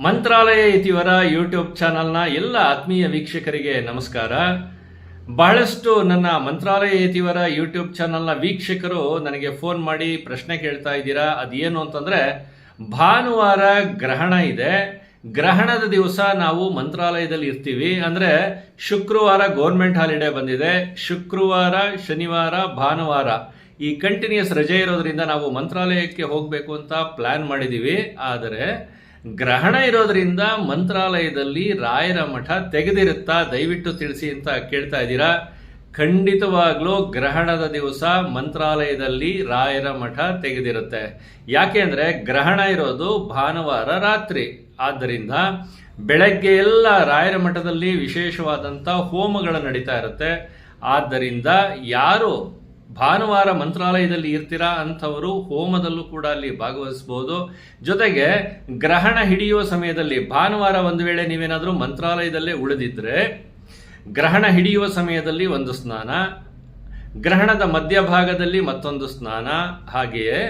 ಮಂತ್ರಾಲಯ ಇತಿವರ YouTube ಚಾನಲ್ನ ಎಲ್ಲ ಆತ್ಮೀಯ ವೀಕ್ಷಕರಿಗೆ ನಮಸ್ಕಾರ. ಬಹಳಷ್ಟು ನನ್ನ ಮಂತ್ರಾಲಯ ಇತಿವರ ಯೂಟ್ಯೂಬ್ ಚಾನಲ್ನ ವೀಕ್ಷಕರು ನನಗೆ ಫೋನ್ ಮಾಡಿ ಪ್ರಶ್ನೆ ಕೇಳ್ತಾ ಇದ್ದೀರಾ. ಅದೇನು ಅಂತಂದರೆ, ಭಾನುವಾರ ಗ್ರಹಣ ಇದೆ, ಗ್ರಹಣದ ದಿವಸ ನಾವು ಮಂತ್ರಾಲಯದಲ್ಲಿ ಇರ್ತೀವಿ. ಅಂದರೆ ಶುಕ್ರವಾರ ಗೌರ್ಮೆಂಟ್ ಹಾಲಿಡೇ ಬಂದಿದೆ, ಶುಕ್ರವಾರ ಶನಿವಾರ ಭಾನುವಾರ ಈ ಕಂಟಿನ್ಯೂಸ್ ರಜೆ ಇರೋದ್ರಿಂದ ನಾವು ಮಂತ್ರಾಲಯಕ್ಕೆ ಹೋಗಬೇಕು ಅಂತ ಪ್ಲ್ಯಾನ್ ಮಾಡಿದ್ದೀವಿ. ಆದರೆ ಗ್ರಹಣ ಇರೋದ್ರಿಂದ ಮಂತ್ರಾಲಯದಲ್ಲಿ ರಾಯರ ಮಠ ತೆಗೆದಿರುತ್ತಾ, ದಯವಿಟ್ಟು ತಿಳಿಸಿ ಅಂತ ಕೇಳ್ತಾ ಇದ್ದೀರಾ. ಖಂಡಿತವಾಗ್ಲೂ ಗ್ರಹಣದ ದಿವಸ ಮಂತ್ರಾಲಯದಲ್ಲಿ ರಾಯರ ಮಠ ತೆಗೆದಿರುತ್ತೆ. ಯಾಕೆ ಅಂದರೆ ಗ್ರಹಣ ಇರೋದು ಭಾನುವಾರ ರಾತ್ರಿ. ಆದ್ದರಿಂದ ಬೆಳಗ್ಗೆ ಎಲ್ಲ ರಾಯರ ಮಠದಲ್ಲಿ ವಿಶೇಷವಾದಂಥ ಹೋಮಗಳು ನಡೀತಾ ಇರುತ್ತೆ. ಆದ್ದರಿಂದ ಯಾರು ಭಾನುವಾರ ಮಂತ್ರಾಲಯದಲ್ಲಿ ಇರ್ತೀರಾ ಅಂಥವರು ಹೋಮದಲ್ಲೂ ಕೂಡ ಅಲ್ಲಿ ಭಾಗವಹಿಸ್ಬೋದು. ಜೊತೆಗೆ ಗ್ರಹಣ ಹಿಡಿಯುವ ಸಮಯದಲ್ಲಿ ಭಾನುವಾರ ಒಂದು ವೇಳೆ ನೀವೇನಾದರೂ ಮಂತ್ರಾಲಯದಲ್ಲೇ ಉಳಿದಿದ್ರೆ, ಗ್ರಹಣ ಹಿಡಿಯುವ ಸಮಯದಲ್ಲಿ ಒಂದು ಸ್ನಾನ, ಗ್ರಹಣದ ಮಧ್ಯಭಾಗದಲ್ಲಿ ಮತ್ತೊಂದು ಸ್ನಾನ, ಹಾಗೆಯೇ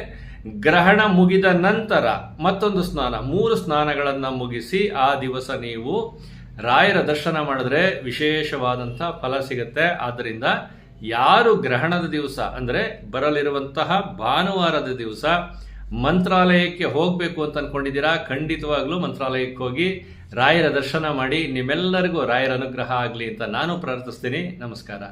ಗ್ರಹಣ ಮುಗಿದ ನಂತರ ಮತ್ತೊಂದು ಸ್ನಾನ, 3 ಸ್ನಾನಗಳನ್ನು ಮುಗಿಸಿ ಆ ದಿವಸ ನೀವು ರಾಯರ ದರ್ಶನ ಮಾಡಿದ್ರೆ ವಿಶೇಷವಾದಂಥ ಫಲ ಸಿಗುತ್ತೆ. ಆದ್ದರಿಂದ ಯಾರು ಗ್ರಹಣದ ದಿವಸ ಅಂದರೆ ಬರಲಿರುವಂತಹ ಭಾನುವಾರದ ದಿವಸ ಮಂತ್ರಾಲಯಕ್ಕೆ ಹೋಗಬೇಕು ಅಂತ ಅಂದ್ಕೊಂಡಿದ್ದೀರಾ, ಖಂಡಿತವಾಗ್ಲೂ ಮಂತ್ರಾಲಯಕ್ಕೆ ಹೋಗಿ ರಾಯರ ದರ್ಶನ ಮಾಡಿ. ನಿಮ್ಮೆಲ್ಲರಿಗೂ ರಾಯರ ಅನುಗ್ರಹ ಆಗಲಿ ಅಂತ ನಾನು ಪ್ರಾರ್ಥಿಸ್ತೀನಿ. ನಮಸ್ಕಾರ.